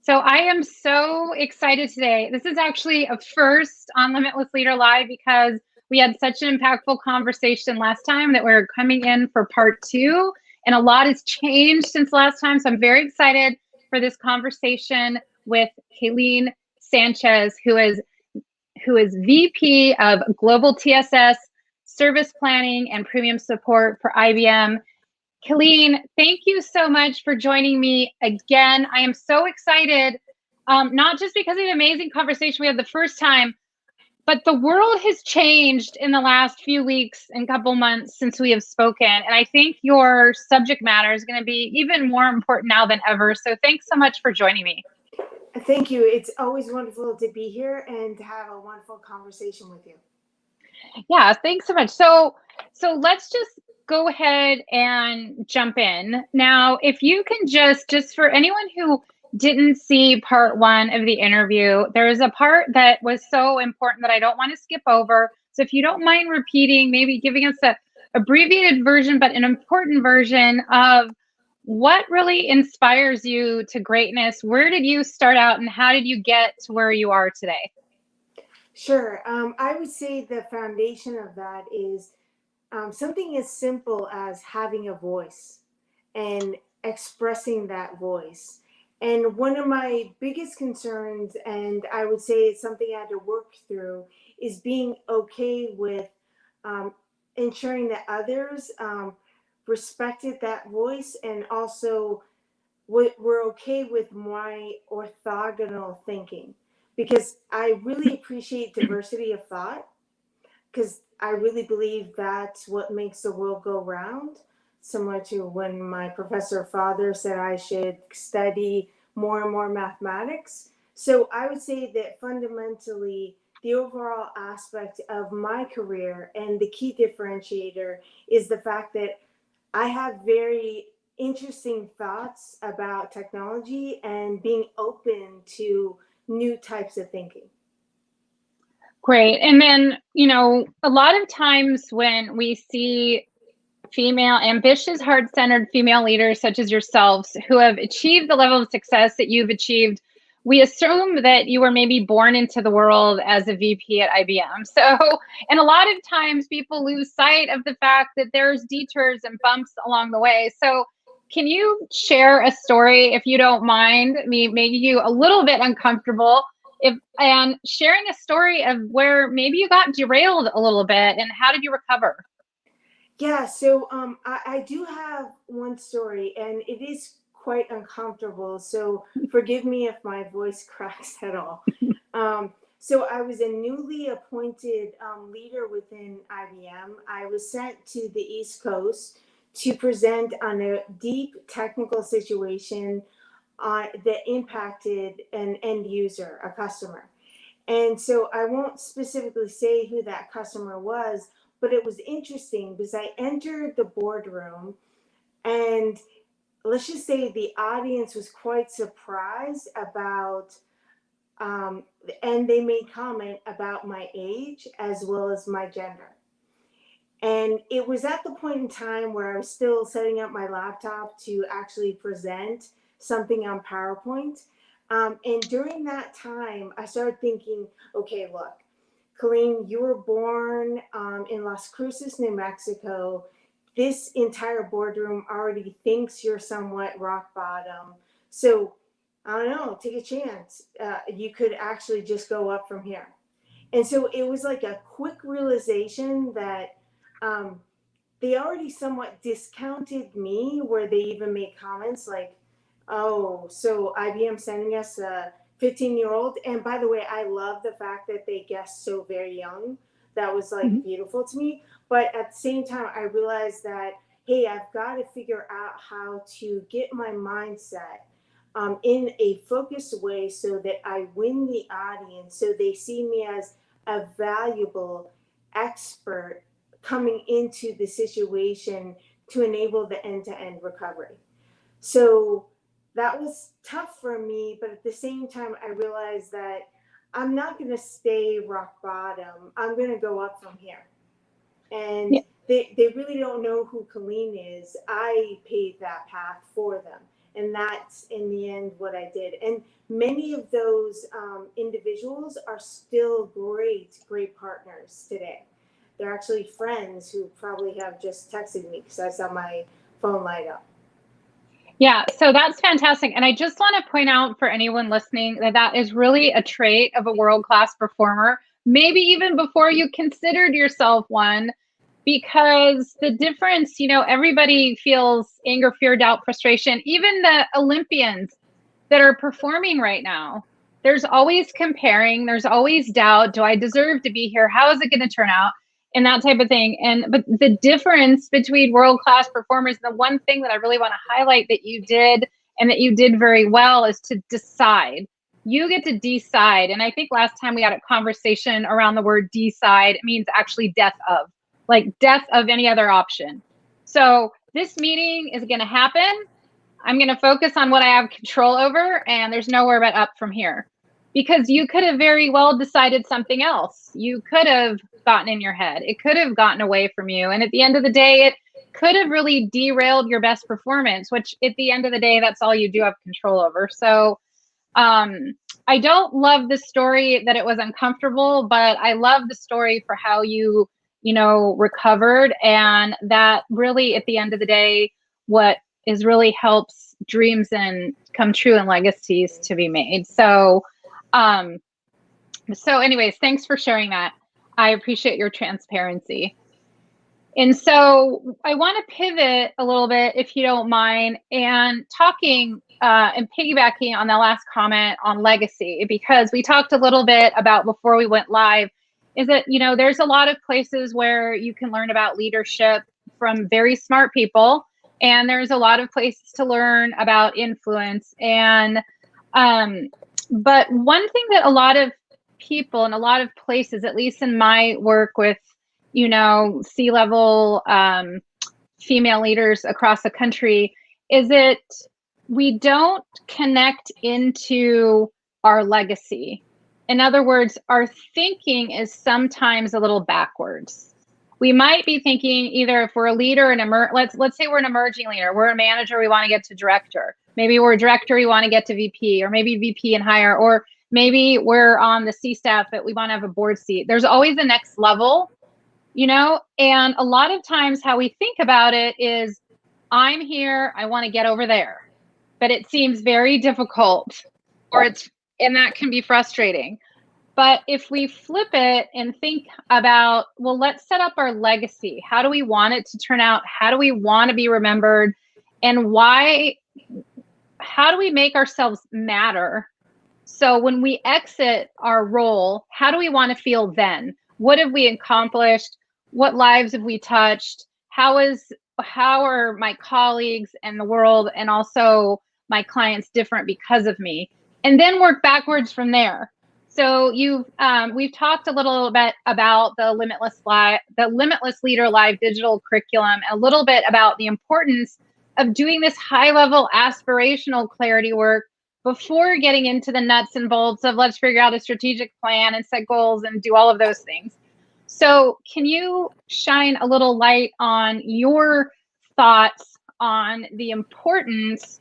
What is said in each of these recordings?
So I am so excited today. This is actually a first on Limitless Leader Live because we had such an impactful conversation last time that we're coming in for part two, and a lot has changed since last time. So I'm very excited for this conversation with Calline Sanchez, who is VP of Global TSS, Service Planning, and Premium Support for IBM. Calline, thank you so much for joining me again. I am so excited, not just because of the amazing conversation we had the first time, but the world has changed in the last few weeks and couple months since we have spoken. And I think your subject matter is going to be even more important now than ever. So thanks so much for joining me. Thank you. It's always wonderful to be here and to have a wonderful conversation with you. Yeah, thanks so much. So let's just go ahead and jump in. Now, if you can just for anyone who didn't see part one of the interview, there is a part that was so important that I don't want to skip over. So if you don't mind repeating, maybe giving us a abbreviated version, but an important version of what really inspires you to greatness. Where did you start out and how did you get to where you are today? Sure. I would say the foundation of that is something as simple as having a voice and expressing that voice. And one of my biggest concerns, and I would say it's something I had to work through, is being okay with ensuring that others respected that voice, and also we're okay with my orthogonal thinking, because I really appreciate diversity of thought, because I really believe that's what makes the world go round. Similar to when my professor father said I should study more and more mathematics. So I would say that fundamentally, the overall aspect of my career and the key differentiator is the fact that I have very interesting thoughts about technology and being open to new types of thinking. Great. And then, a lot of times when we see female, ambitious, heart-centered female leaders such as yourselves who have achieved the level of success that you've achieved, we assume that you were maybe born into the world as a VP at IBM. So, and a lot of times people lose sight of the fact that there's detours and bumps along the way. So can you share a story, if you don't mind, me making you a little bit uncomfortable, and sharing a story of where maybe you got derailed a little bit and how did you recover? Yeah, so I do have one story, and it is quite uncomfortable. So forgive me if my voice cracks at all. So I was a newly appointed leader within IBM. I was sent to the East Coast to present on a deep technical situation that impacted an end user, a customer. And so I won't specifically say who that customer was, but it was interesting because I entered the boardroom, and let's just say the audience was quite surprised about, and they made comment about my age as well as my gender. And it was at the point in time where I was still setting up my laptop to actually present something on PowerPoint. And during that time, I started thinking, okay, look, Kline, you were born in Las Cruces, New Mexico. This entire boardroom already thinks you're somewhat rock bottom. So I don't know, take a chance. You could actually just go up from here. And so it was like a quick realization that they already somewhat discounted me, where they even made comments like, oh, so IBM sending us a 15-year-old. And by the way, I love the fact that they guessed so very young. That was like beautiful to me. But at the same time, I realized that, hey, I've got to figure out how to get my mindset in a focused way so that I win the audience, so they see me as a valuable expert coming into the situation to enable the end-to-end recovery. So that was tough for me, but at the same time, I realized that I'm not going to stay rock bottom. I'm going to go up from here. And they really don't know who Kline is. I paved that path for them. And that's in the end what I did. And many of those individuals are still great partners today. They're actually friends who probably have just texted me because I saw my phone light up. Yeah, so that's fantastic. And I just want to point out for anyone listening that that is really a trait of a world-class performer, maybe even before you considered yourself one, because the difference, you know, everybody feels anger, fear, doubt, frustration, even the Olympians that are performing right now. There's always comparing, there's always doubt. Do I deserve to be here? How is it going to turn out? And that type of thing. But the difference between world-class performers, the one thing that I really want to highlight that you did and that you did very well is to decide. You get to decide. And I think last time we had a conversation around the word decide, it means actually death of, like death of any other option. So this meeting is going to happen. I'm going to focus on what I have control over, and there's nowhere but up from here. Because you could have very well decided something else. You could have gotten in your head. It could have gotten away from you. And at the end of the day, it could have really derailed your best performance, which at the end of the day, that's all you do have control over. So I don't love the story that it was uncomfortable, but I love the story for how you know, recovered. And that really, at the end of the day, what is really helps dreams and come true and legacies to be made. So anyways, thanks for sharing that. I appreciate your transparency. And so I want to pivot a little bit, if you don't mind, and talking and piggybacking on that last comment on legacy, because we talked a little bit about before we went live, is that, you know, there's a lot of places where you can learn about leadership from very smart people. And there's a lot of places to learn about influence. And but one thing that a lot of people in a lot of places, at least in my work with, you know, C-level female leaders across the country, is that we don't connect into our legacy. In other words, our thinking is sometimes a little backwards. We might be thinking either if we're a leader and let's say we're an emerging leader, we're a manager, we want to get to director. Maybe we're a director, we want to get to VP, or maybe VP and higher, or maybe we're on the C staff, but we want to have a board seat. There's always a next level, you know, and a lot of times how we think about it is, I'm here, I want to get over there, but it seems very difficult, and that can be frustrating. But if we flip it and think about, well, let's set up our legacy. How do we want it to turn out? How do we want to be remembered? And why? How do we make ourselves matter? So when we exit our role, how do we want to feel then? What have we accomplished? What lives have we touched? How are my colleagues and the world and also my clients different because of me? And then work backwards from there. So we've talked a little bit about the Limitless Leader Live digital curriculum, a little bit about the importance of doing this high-level aspirational clarity work before getting into the nuts and bolts of let's figure out a strategic plan and set goals and do all of those things. So can you shine a little light on your thoughts on the importance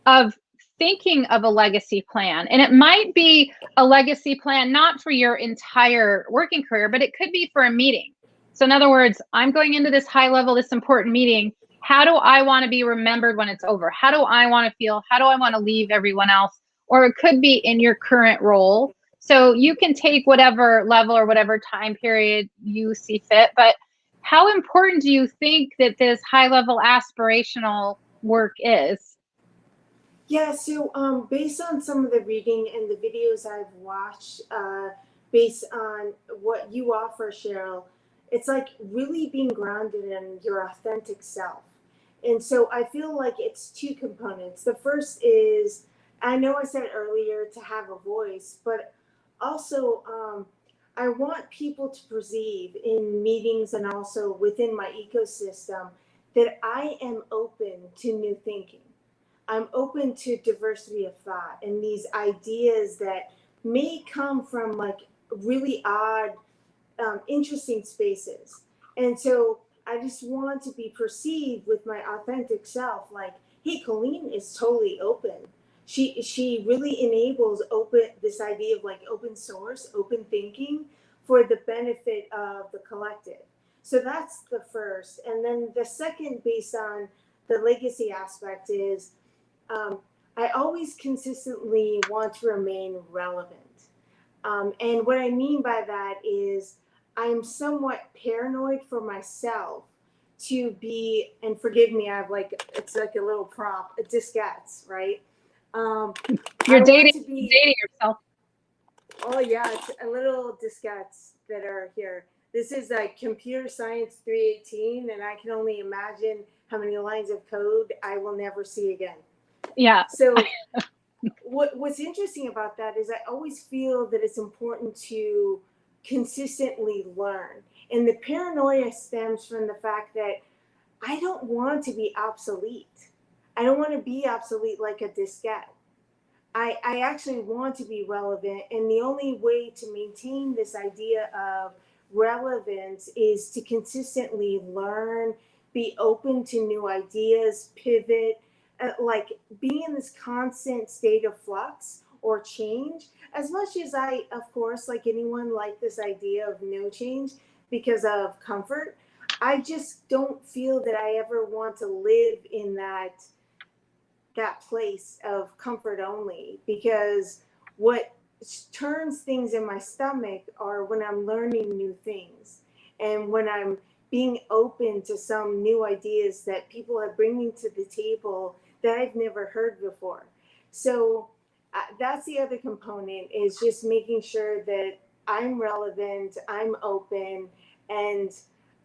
of thinking of a legacy plan? And it might be a legacy plan not for your entire working career, but it could be for a meeting. So in other words, I'm going into this high level, this important meeting. How do I want to be remembered when it's over? How do I want to feel? How do I want to leave everyone else? Or it could be in your current role. So you can take whatever level or whatever time period you see fit. But how important do you think that this high level aspirational work is? Yeah, so based on some of the reading and the videos I've watched, based on what you offer, Sheryl, it's like really being grounded in your authentic self. And so I feel like it's two components. The first is, I know I said earlier to have a voice, but also I want people to perceive in meetings and also within my ecosystem that I am open to new thinking. I'm open to diversity of thought and these ideas that may come from like really odd, interesting spaces. And so I just want to be perceived with my authentic self, like, hey, Calline is totally open. She really enables this idea of like open source, open thinking for the benefit of the collective. So that's the first. And then the second, based on the legacy aspect, is I always consistently want to remain relevant. And what I mean by that is I'm somewhat paranoid for myself to be, and forgive me, I have like, it's like a little prop, diskettes, right? You're dating yourself. Oh yeah, it's a little diskettes that are here. This is like computer science 318, and I can only imagine how many lines of code I will never see again. Yeah. So what's interesting about that is I always feel that it's important to consistently learn. And the paranoia stems from the fact that I don't want to be obsolete. I don't want to be obsolete like a diskette. I actually want to be relevant. And the only way to maintain this idea of relevance is to consistently learn, be open to new ideas, pivot, like being in this constant state of flux or change. As much as I, of course, like anyone, like this idea of no change because of comfort, I just don't feel that I ever want to live in that place of comfort only, because what turns things in my stomach are when I'm learning new things and when I'm being open to some new ideas that people are bringing to the table that I've never heard before. So that's the other component, is just making sure that I'm relevant, I'm open, and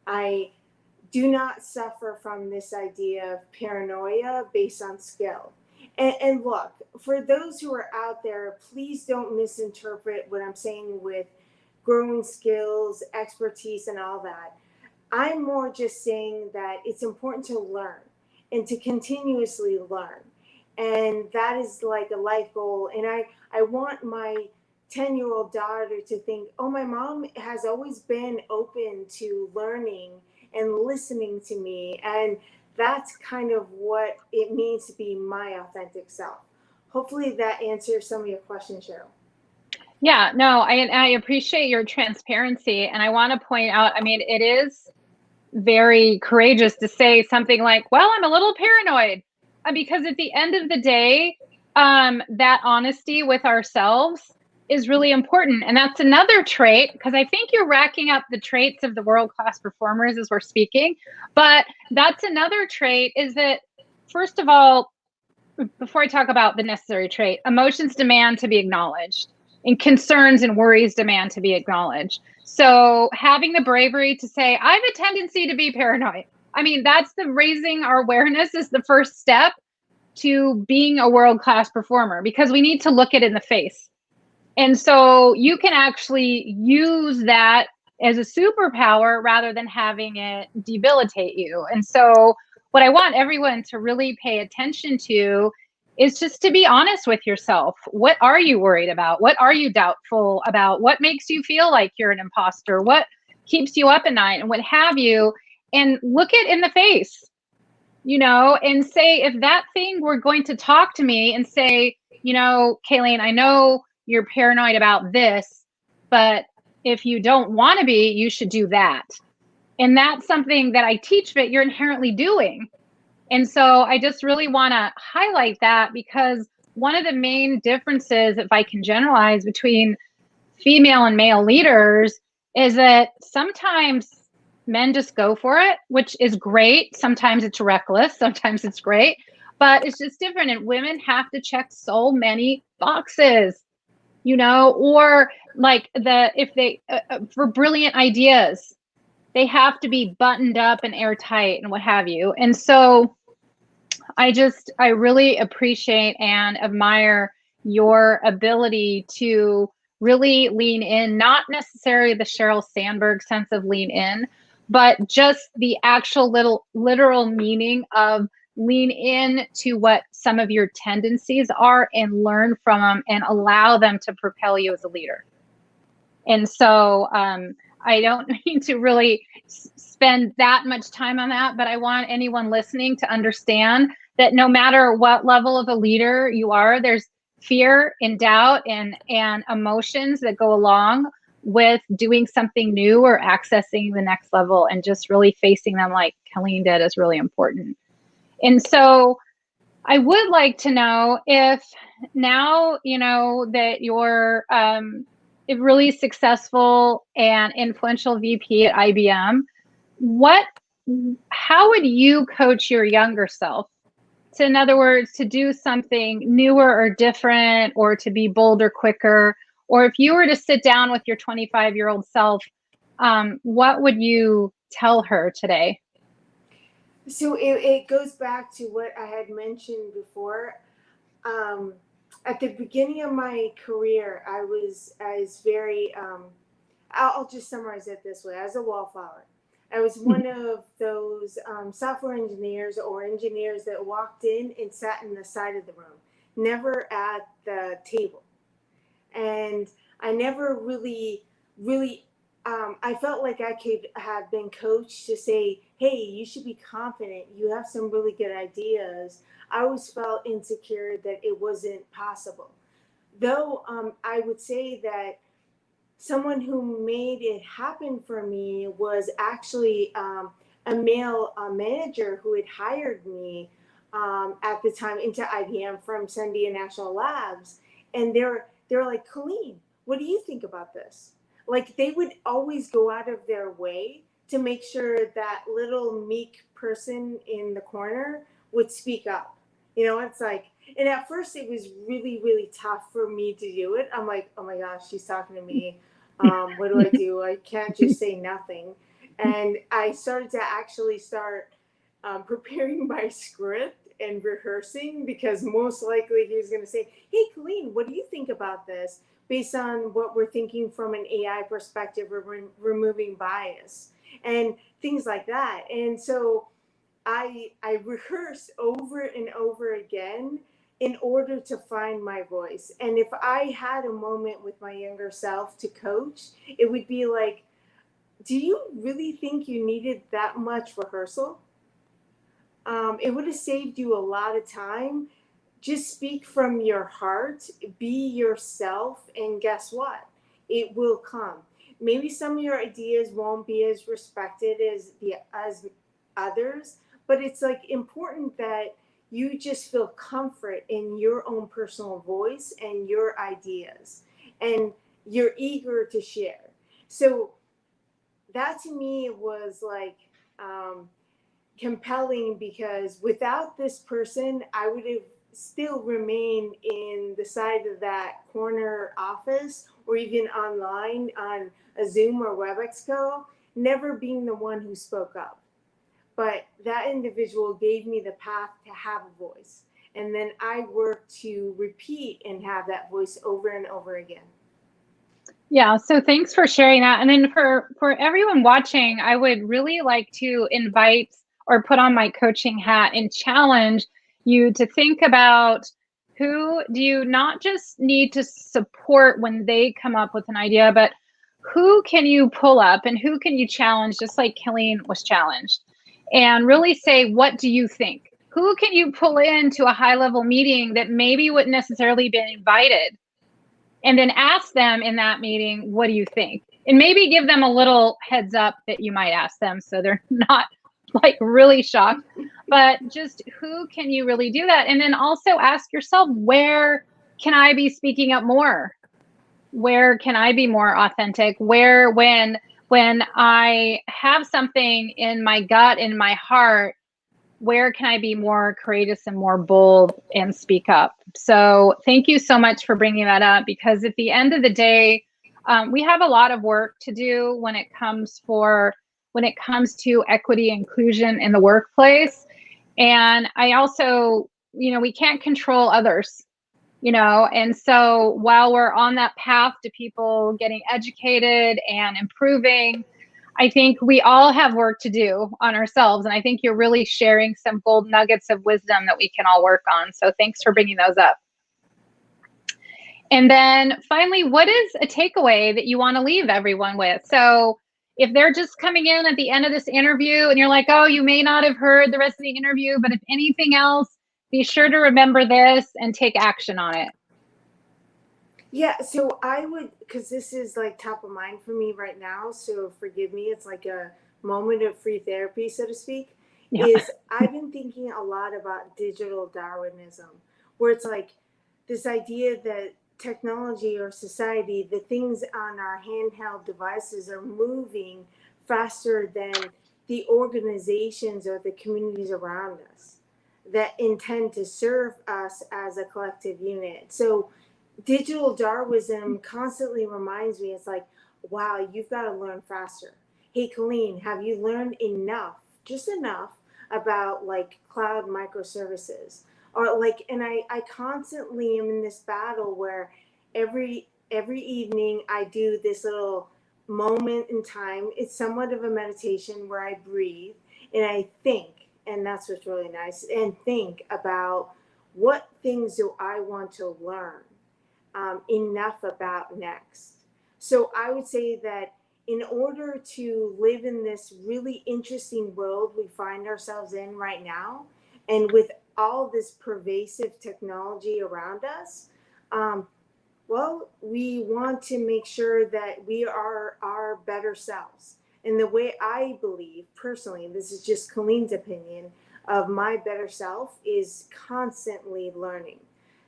I do not suffer from this idea of paranoia based on skill. And look, for those who are out there, please don't misinterpret what I'm saying with growing skills, expertise, and all that. I'm more just saying that it's important to learn and to continuously learn. And that is like a life goal. And I want my 10-year-old daughter to think, oh, my mom has always been open to learning and listening to me. And that's kind of what it means to be my authentic self. Hopefully that answers some of your questions, Sheryl. Yeah, no, I appreciate your transparency. And I want to point out, I mean, it is very courageous to say something like, well, I'm a little paranoid, because at the end of the day, that honesty with ourselves is really important. And that's another trait, because I think you're racking up the traits of the world-class performers as we're speaking. But that's another trait, is that, first of all, before I talk about the necessary trait, emotions demand to be acknowledged, and concerns and worries demand to be acknowledged. So having the bravery to say, I have a tendency to be paranoid. I mean, that's the raising our awareness is the first step to being a world-class performer, because we need to look it in the face. And so you can actually use that as a superpower rather than having it debilitate you. And so what I want everyone to really pay attention to is just to be honest with yourself. What are you worried about? What are you doubtful about? What makes you feel like you're an imposter? What keeps you up at night and what have you? And look it in the face, and say, if that thing were going to talk to me and say, Calline, I know you're paranoid about this, but if you don't want to be, you should do that. And that's something that I teach that you're inherently doing. And so I just really want to highlight that, because one of the main differences, if I can generalize, between female and male leaders is that sometimes men just go for it, which is great. Sometimes it's reckless, sometimes it's great, but it's just different. And women have to check so many boxes, or like if they, for brilliant ideas, they have to be buttoned up and airtight and what have you. And so I really appreciate and admire your ability to really lean in, not necessarily the Sheryl Sandberg sense of lean in, but just the actual literal meaning of lean in to what some of your tendencies are and learn from them and allow them to propel you as a leader. And so I don't need to really spend that much time on that, but I want anyone listening to understand that no matter what level of a leader you are, there's fear and doubt and emotions that go along with doing something new or accessing the next level, and just really facing them like Calline did is really important. And so I would like to know if now, you know, that you're a really successful and influential VP at IBM, how would you coach your younger self? So in other words, to do something newer or different, or to be bolder, quicker, or if you were to sit down with your 25-year-old self, what would you tell her today? So it goes back to what I had mentioned before. At the beginning of my career, I was very, I'll just summarize it this way, as a wallflower. I was one of those software engineers or engineers that walked in and sat in the side of the room, never at the table. And I never really, I felt like I could have been coached to say, hey, you should be confident. You have some really good ideas. I always felt insecure that it wasn't possible. Though I would say that someone who made it happen for me was actually a male manager who had hired me at the time into IBM from Sandia National Labs. And they're like, Kline, what do you think about this? Like, they would always go out of their way to make sure that little meek person in the corner would speak up. You know, it's like, and at first it was really, really tough for me to do it. I'm like, oh my gosh, she's talking to me. What do I do? I can't just say nothing. And I started to actually start preparing my script and rehearsing, because most likely he was going to say, hey, Kline, what do you think about this? Based on what we're thinking from an AI perspective, we're removing bias and things like that. And so I rehearsed over and over again in order to find my voice. And if I had a moment with my younger self to coach, it would be like, do you really think you needed that much rehearsal? It would have saved you a lot of time. Just speak from your heart, be yourself, and guess what? It will come. Maybe some of your ideas won't be as respected as others, but it's like important that you just feel comfort in your own personal voice and your ideas, and you're eager to share. So that to me was like compelling, because without this person, I would have still remained in the side of that corner office, or even online on a Zoom or WebEx call, never being the one who spoke up. But that individual gave me the path to have a voice. And then I worked to repeat and have that voice over and over again. Yeah, so thanks for sharing that. And then for everyone watching, I would really like to invite or put on my coaching hat and challenge you to think about, who do you not just need to support when they come up with an idea, but who can you pull up and who can you challenge, just like Calline was challenged, and really say, what do you think? Who can you pull into a high-level meeting that maybe wouldn't necessarily been invited? And then ask them in that meeting, what do you think? And maybe give them a little heads up that you might ask them, so they're not like really shocked. But just, who can you really do that? And then also ask yourself, where can I be speaking up more? Where can I be more authentic? Where, when I have something in my gut, in my heart, where can I be more courageous and more bold and speak up? So thank you so much for bringing that up, because at the end of the day, we have a lot of work to do when it comes to equity inclusion in the workplace. And I also, we can't control others, and so while we're on that path to people getting educated and improving, I think we all have work to do on ourselves. And I think you're really sharing some gold nuggets of wisdom that we can all work on. So thanks for bringing those up. And then finally, what is a takeaway that you want to leave everyone with? So if they're just coming in at the end of this interview and you're like, oh, you may not have heard the rest of the interview, but if anything else, be sure to remember this and take action on it. Yeah, so I would, because this is like top of mind for me right now, so forgive me, it's like a moment of free therapy, so to speak, Yeah. is I've been thinking a lot about digital Darwinism, where it's like this idea that technology or society, the things on our handheld devices are moving faster than the organizations or the communities around us that intend to serve us as a collective unit. So digital Darwinism constantly reminds me, it's like, wow, you've got to learn faster. Hey, Kline, have you learned enough, just enough, about like cloud microservices? Or like, and I constantly am in this battle where every evening I do this little moment in time. It's somewhat of a meditation where I breathe and I think, and that's what's really nice, and think about what things do I want to learn enough about next. So I would say that in order to live in this really interesting world we find ourselves in right now, and with all this pervasive technology around us, well, we want to make sure that we are our better selves. And the way I believe personally, and this is just Kalline's opinion, of my better self is constantly learning.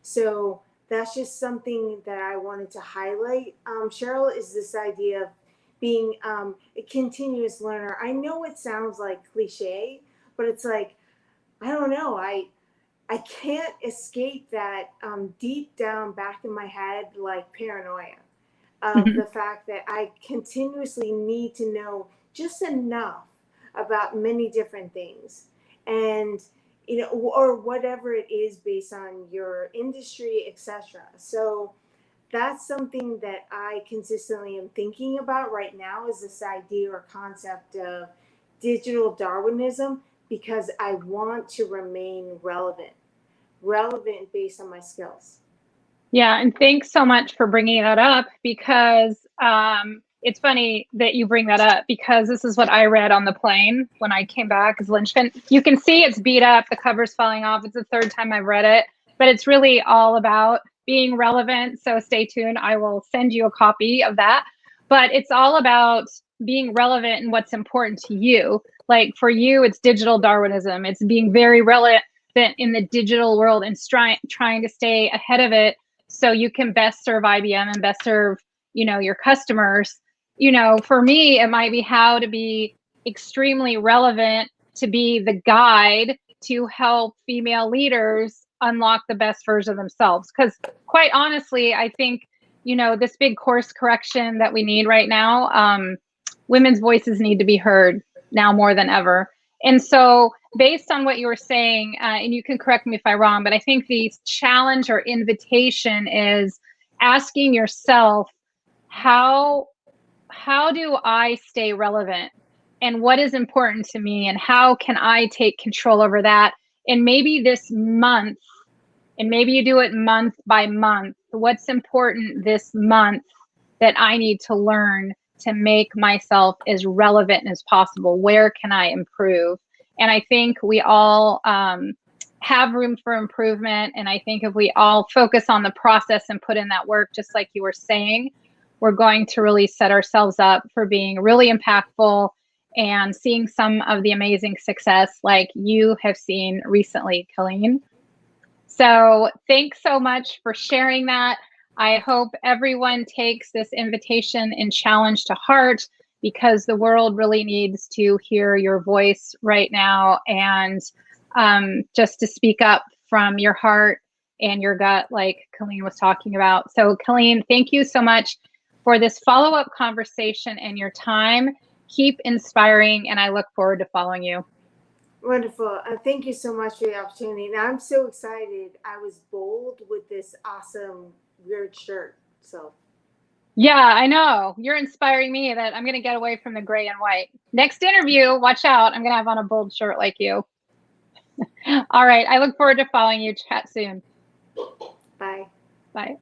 So that's just something that I wanted to highlight. Sheryl, is this idea of being a continuous learner. I know it sounds like cliche, but it's like, I don't know. I can't escape that deep down back in my head, like paranoia of the fact that I continuously need to know just enough about many different things. And you know, or whatever it is based on your industry, etc. So that's something that I consistently am thinking about right now, is this idea or concept of digital Darwinism, because I want to remain relevant based on my skills. Yeah, and thanks so much for bringing that up, because it's funny that you bring that up, because this is what I read on the plane when I came back as linchpin. You can see it's beat up, the cover's falling off. It's the third time I've read it, but it's really all about being relevant. So stay tuned. I will send you a copy of that. But it's all about being relevant and what's important to you. Like for you, it's digital Darwinism. It's being very relevant in the digital world and trying to stay ahead of it, so you can best serve IBM and best serve, you know, your customers. You know, for me, it might be how to be extremely relevant to be the guide to help female leaders unlock the best version of themselves. Because quite honestly, I think, you know, this big course correction that we need right now, women's voices need to be heard now more than ever. And so based on what you were saying, and you can correct me if I'm wrong, but I think the challenge or invitation is asking yourself, how do I stay relevant? And what is important to me? And how can I take control over that? And maybe this month, and maybe you do it month by month, what's important this month that I need to learn to make myself as relevant as possible? Where can I improve? And I think we all have room for improvement. And I think if we all focus on the process and put in that work, just like you were saying, we're going to really set ourselves up for being really impactful and seeing some of the amazing success like you have seen recently, Calline. So thanks so much for sharing that. I hope everyone takes this invitation and challenge to heart, because the world really needs to hear your voice right now, and just to speak up from your heart and your gut, like Calline was talking about. So Calline, thank you so much for this follow-up conversation and your time. Keep inspiring, and I look forward to following you. Wonderful. Thank you so much for the opportunity. And I'm so excited. I was bold with this awesome weird shirt. So yeah, I know. You're inspiring me that I'm going to get away from the gray and white. Next interview, watch out. I'm going to have on a bold shirt like you. All right. I look forward to following you. Chat soon. bye. Bye.